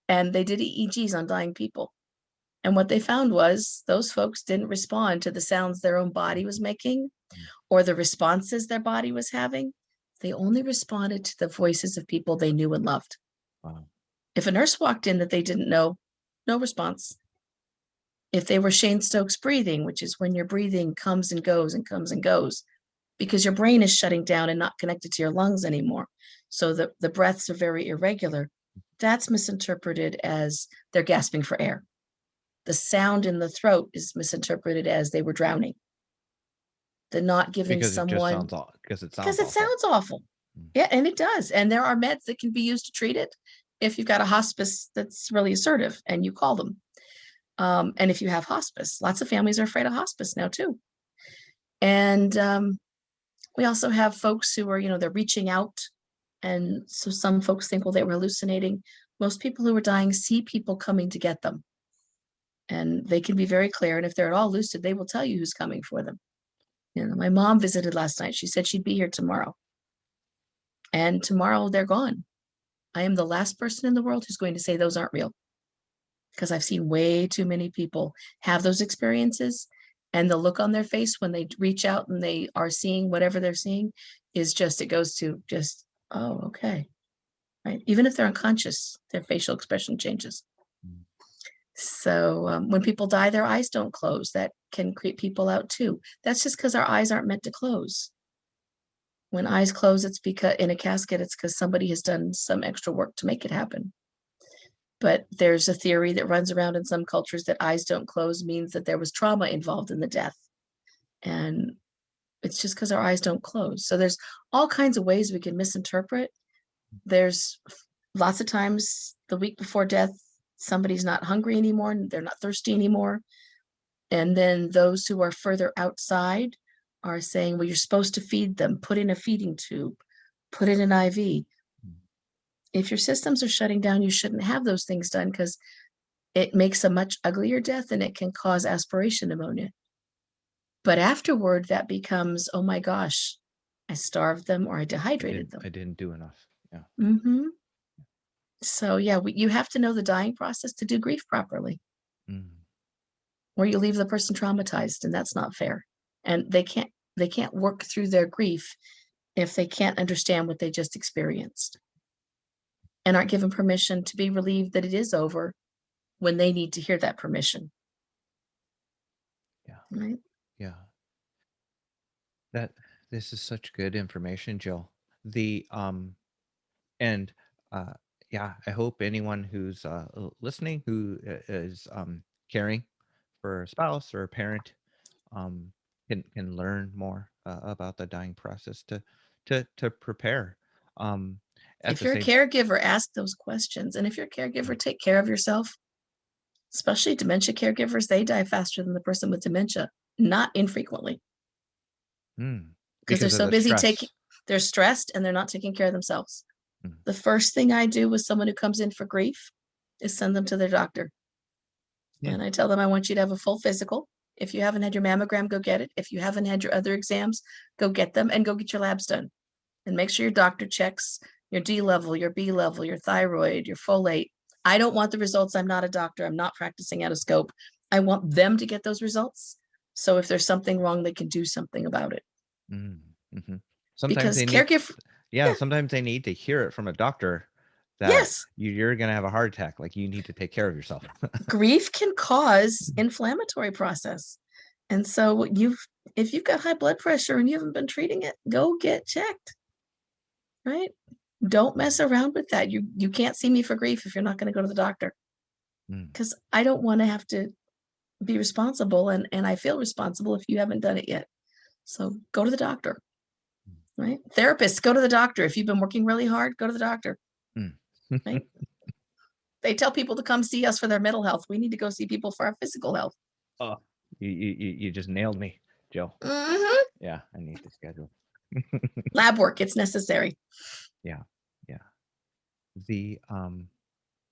and they did EEGs on dying people. And what they found was those folks didn't respond to the sounds their own body was making mm. or the responses their body was having. They only responded to the voices of people they knew and loved. Wow. If a nurse walked in that they didn't know, no response. If they were Shane Stokes breathing, which is when your breathing comes and goes and comes and goes, because your brain is shutting down and not connected to your lungs anymore. So the breaths are very irregular. That's misinterpreted as they're gasping for air. The sound in the throat is misinterpreted as they were drowning. The not giving because it just someone, sounds off, because it because sounds it awful. sounds awful. Yeah, and it does. And there are meds that can be used to treat it if you've got a hospice that's really assertive and you call them. And if you have hospice, lots of families are afraid of hospice now too. And we also have folks who are, they're reaching out. And so some folks think, well, they were hallucinating. Most people who are dying see people coming to get them. And they can be very clear. And if they're at all lucid, they will tell you who's coming for them. My mom visited last night. She said she'd be here tomorrow. And tomorrow they're gone. I am the last person in the world who's going to say those aren't real. Because I've seen way too many people have those experiences. And the look on their face when they reach out and they are seeing whatever they're seeing is just, it goes to just, oh, okay. Right. Even if they're unconscious, their facial expression changes. So when people die, their eyes don't close. That can creep people out too. That's just because our eyes aren't meant to close. When eyes close, it's because in a casket, it's because somebody has done some extra work to make it happen. But there's a theory that runs around in some cultures that eyes don't close means that there was trauma involved in the death. And it's just because our eyes don't close. So there's all kinds of ways we can misinterpret. There's lots of times the week before death, somebody's not hungry anymore and they're not thirsty anymore. And then those who are further outside are saying, well, you're supposed to feed them, put in a feeding tube, put in an IV. If your systems are shutting down, you shouldn't have those things done because it makes a much uglier death and it can cause aspiration pneumonia. But afterward, that becomes, oh my gosh, I starved them or I dehydrated them. I didn't do enough. Yeah. Mm-hmm. So yeah, you have to know the dying process to do grief properly. Or you leave the person traumatized, and that's not fair. And they can't work through their grief if they can't understand what they just experienced and aren't given permission to be relieved that it is over when they need to hear that permission. Yeah. Right. Yeah. This is such good information, Jill. Yeah, I hope anyone who's listening who is caring for a spouse or a parent can learn more about the dying process to prepare. If you're a caregiver, ask those questions. And if you're a caregiver, take care of yourself. Especially dementia caregivers, they die faster than the person with dementia, not infrequently. Because they're so busy they're stressed and they're not taking care of themselves. The first thing I do with someone who comes in for grief is send them to their doctor. And I tell them, I want you to have a full physical. If you haven't had your mammogram, go get it. If you haven't had your other exams, go get them and go get your labs done. And make sure your doctor checks your D level, your B level, your thyroid, your folate. I don't want the results. I'm not a doctor. I'm not practicing out of scope. I want them to get those results. So if there's something wrong, they can do something about it. Sometimes sometimes they need to hear it from a doctor that you're going to have a heart attack. Like you need to take care of yourself. Grief can cause inflammatory process. And so if you've got high blood pressure and you haven't been treating it, go get checked. Right? Don't mess around with that. You can't see me for grief if you're not going to go to the doctor. Because I don't want to have to be responsible and I feel responsible if you haven't done it yet. So go to the doctor. Right? Therapists, go to the doctor. If you've been working really hard, go to the doctor. Right? They tell people to come see us for their mental health. We need to go see people for our physical health. Oh, you just nailed me, Jill. Yeah, I need to schedule. Lab work, it's necessary. Yeah. The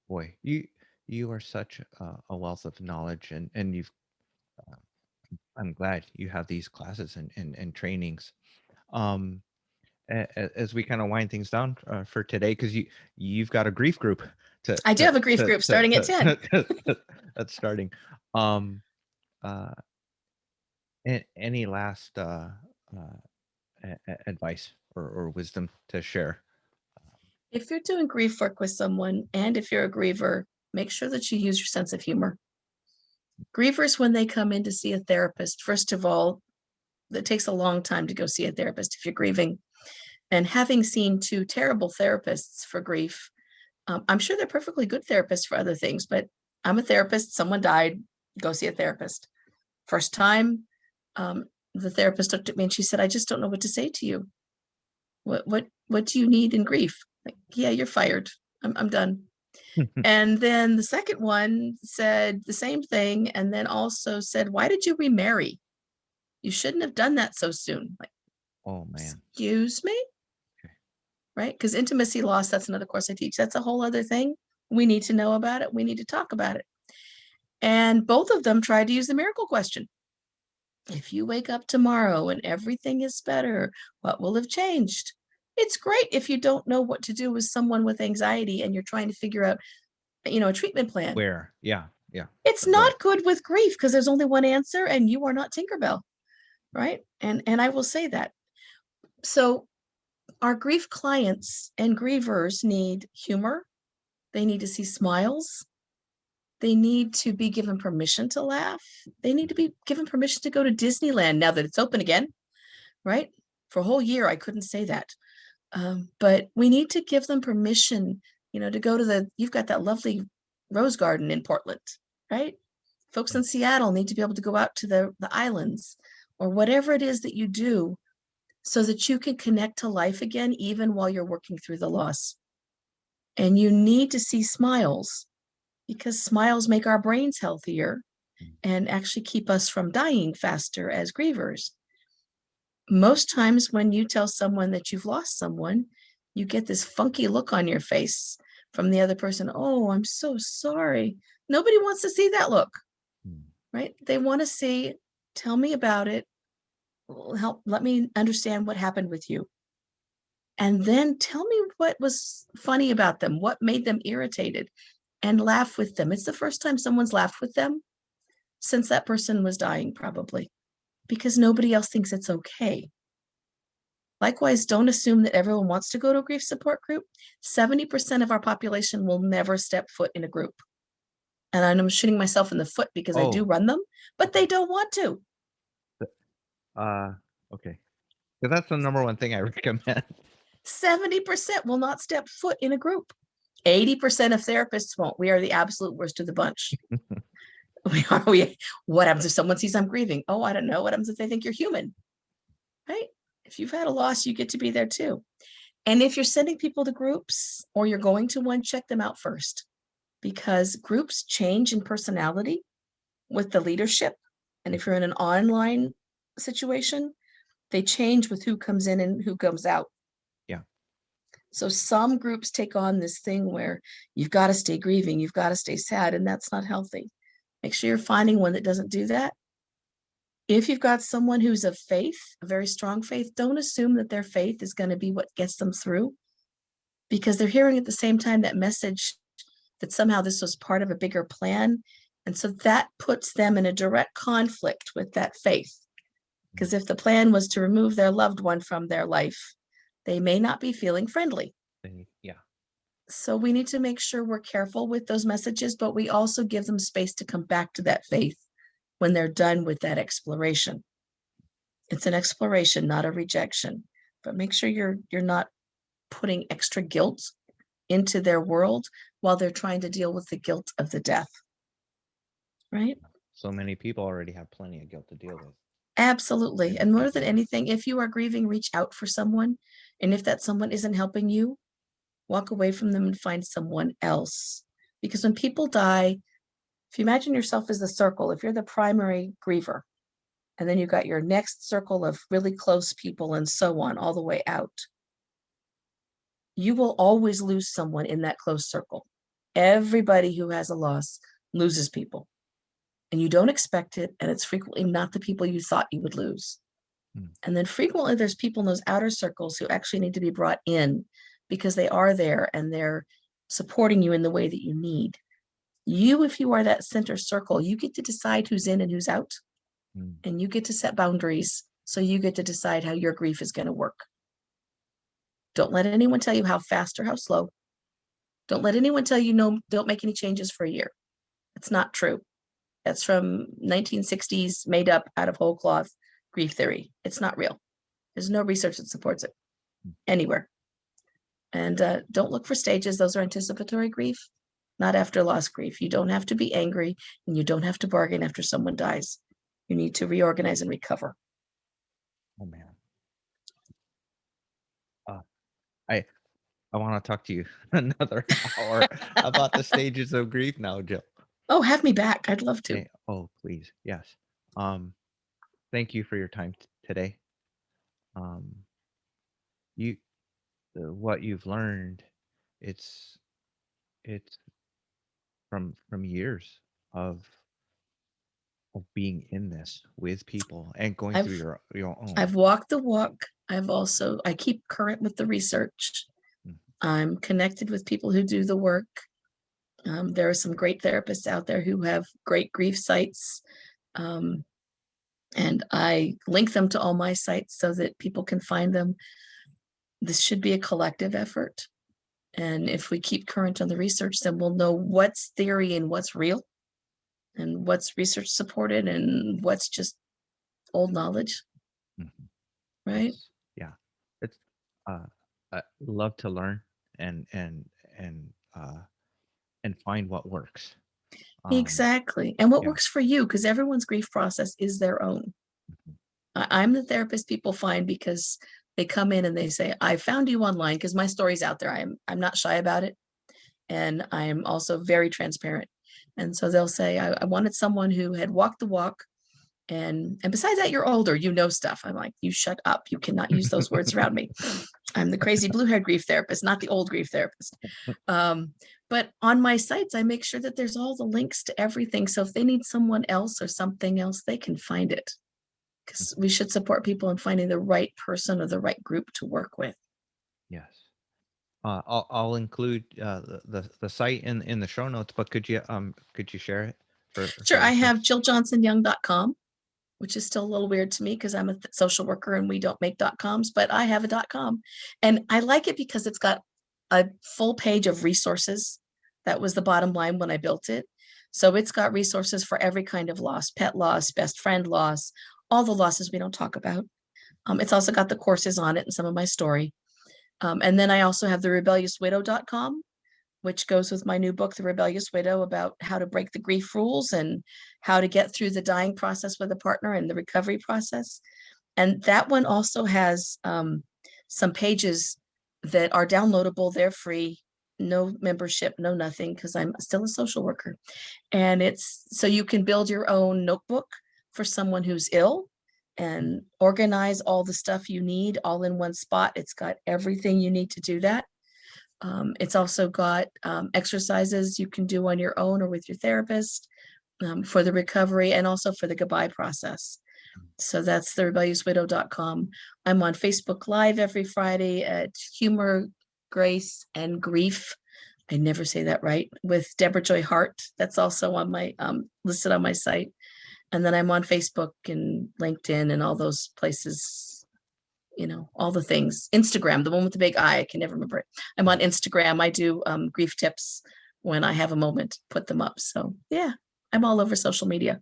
boy, you are such a wealth of knowledge, and you've. I'm glad you have these classes and trainings. As we kind of wind things down for today, because you've got a grief group. I do have a grief group starting at 10. That's starting. Any last advice or wisdom to share? If you're doing grief work with someone, and if you're a griever, make sure that you use your sense of humor. Grievers, when they come in to see a therapist, first of all, it takes a long time to go see a therapist if you're grieving. And having seen 2 terrible therapists for grief, I'm sure they're perfectly good therapists for other things, but I'm a therapist, someone died, go see a therapist. First time, the therapist looked at me and she said, "I just don't know what to say to you. What do you need in grief?" Like, "Yeah, you're fired. I'm done." And then the second one said the same thing, and then also said, "Why did you remarry? You shouldn't have done that so soon." Like, Oh man. excuse me? Okay. Right? Because intimacy loss, that's another course I teach. That's a whole other thing. We need to know about it. We need to talk about it. And both of them tried to use the miracle question. If you wake up tomorrow and everything is better, what will have changed? It's great if you don't know what to do with someone with anxiety and you're trying to figure out, a treatment plan. Where? Yeah. It's Right. not good with grief because there's only one answer and you are not Tinkerbell, right? And I will say that. So our grief clients and grievers need humor. They need to see smiles. They need to be given permission to laugh. They need to be given permission to go to Disneyland now that it's open again, right? For a whole year, I couldn't say that. But we need to give them permission, to go to you've got that lovely rose garden in Portland, right? Folks in Seattle need to be able to go out to the islands or whatever it is that you do so that you can connect to life again, even while you're working through the loss. And you need to see smiles because smiles make our brains healthier and actually keep us from dying faster as grievers. Most times when you tell someone that you've lost someone, you get this funky look on your face from the other person. "Oh, I'm so sorry." Nobody wants to see that look, right? They want to see, "Tell me about it. Let me understand what happened with you. And then tell me what was funny about them, what made them irritated, and laugh with them." It's the first time someone's laughed with them since that person was dying, probably, because nobody else thinks it's okay. Likewise, don't assume that everyone wants to go to a grief support group. 70% of our population will never step foot in a group. And I'm shooting myself in the foot because I do Oh. run them, but they don't want to. Okay. So that's the number one thing I recommend. 70% will not step foot in a group. 80% of therapists won't. We are the absolute worst of the bunch. What happens if someone sees I'm grieving? Oh, I don't know. What happens if they think you're human? Right? If you've had a loss, you get to be there too. And if you're sending people to groups or you're going to one, check them out first, because groups change in personality with the leadership. And if you're in an online situation, they change with who comes in and who comes out. Yeah. So some groups take on this thing where you've got to stay grieving, you've got to stay sad, and that's not healthy. Make sure you're finding one that doesn't do that. If you've got someone who's of faith, a very strong faith, don't assume that their faith is going to be what gets them through, because they're hearing at the same time that message that somehow this was part of a bigger plan. And so that puts them in a direct conflict with that faith. Because if the plan was to remove their loved one from their life, they may not be feeling friendly. Yeah. So we need to make sure we're careful with those messages, but we also give them space to come back to that faith when they're done with that exploration. It's an exploration, not a rejection. But make sure you're not putting extra guilt into their world while they're trying to deal with the guilt of the death. Right? So many people already have plenty of guilt to deal with. Absolutely. And more than anything, if you are grieving, reach out for someone. And if that someone isn't helping you, walk away from them and find someone else. Because when people die, if you imagine yourself as the circle, if you're the primary griever, and then you've got your next circle of really close people and so on, all the way out, you will always lose someone in that close circle. Everybody who has a loss loses people. And you don't expect it, and it's frequently not the people you thought you would lose. And then frequently there's people in those outer circles who actually need to be brought in because they are there and they're supporting you in the way that you need. You, if you are that center circle, you get to decide who's in and who's out, and you get to set boundaries. So you get to decide how your grief is going to work. Don't let anyone tell you how fast or how slow. Don't let anyone tell you, no, don't make any changes for a year. It's not true. That's from 1960s, made up out of whole cloth grief theory. It's not real. There's no research that supports it anywhere. And don't look for stages. Those are anticipatory grief, not after loss grief. You don't have to be angry, and you don't have to bargain after someone dies. You need to reorganize and recover. Oh man. I want to talk to you another hour about the stages of grief now, Jill. Oh, have me back. I'd love to. Oh, please. Yes. Thank you for your time today. What you've learned, it's from years of being in this with people and going through your own. I've walked the walk. I keep current with the research. I'm connected with people who do the work. There are some great therapists out there who have great grief sites. And I link them to all my sites so that people can find them. This should be a collective effort. And if we keep current on the research, then we'll know what's theory and what's real, and what's research supported and what's just old knowledge. Right? Yeah. It's I love to learn and find what works. Exactly. And what works for you, because everyone's grief process is their own. I'm the therapist people find because they come in and they say, I found you online, because my story's out there. I'm not shy about it. And I'm also very transparent. And so they'll say, I wanted someone who had walked the walk. And besides that, you're older, you know stuff. I'm like, you shut up. You cannot use those words around me. I'm the crazy blue-haired grief therapist, not the old grief therapist. But on my sites, I make sure that there's all the links to everything. So if they need someone else or something else, they can find it. Because we should support people in finding the right person or the right group to work with. Yes. I'll include the site in the show notes, but could you share it? Sure. I have JillJohnsonYoung.com, which is still a little weird to me because I'm a social worker and we don't make .coms, but I have a .com. And I like it because it's got a full page of resources. That was the bottom line when I built it. So it's got resources for every kind of loss, pet loss, best friend loss, all the losses we don't talk about. It's also got the courses on it and some of my story. And then I also have the rebelliouswidow.com, which goes with my new book, The Rebellious Widow, about how to break the grief rules and how to get through the dying process with a partner and the recovery process. And that one also has some pages that are downloadable. They're free, no membership, no nothing, because I'm still a social worker. And it's so you can build your own notebook for someone who's ill and organize all the stuff you need all in one spot. It's got everything you need to do that. It's also got exercises you can do on your own or with your therapist for the recovery and also for the goodbye process. So that's the rebelliouswidow.com. I'm on Facebook Live every Friday at Humor, Grace, and Grief. I never say that right, with Deborah Joy Hart. That's also on my listed on my site. And then I'm on Facebook and LinkedIn and all those places, you know, all the things. Instagram, the one with the big I can never remember it. I'm on Instagram. I do grief tips when I have a moment, put them up. So yeah, I'm all over social media.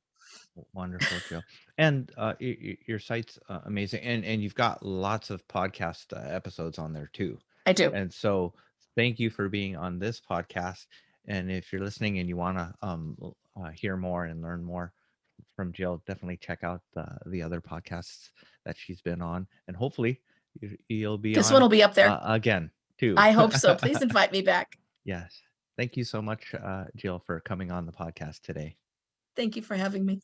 Wonderful, Jill. And your site's amazing. And you've got lots of podcast episodes on there too. I do. And so thank you for being on this podcast. And if you're listening and you want to hear more and learn more from Jill, definitely check out the other podcasts that she's been on. And hopefully you'll be this one will be up there again too. I hope so. Please invite me back. Yes. Thank you so much, Jill, for coming on the podcast today. Thank you for having me.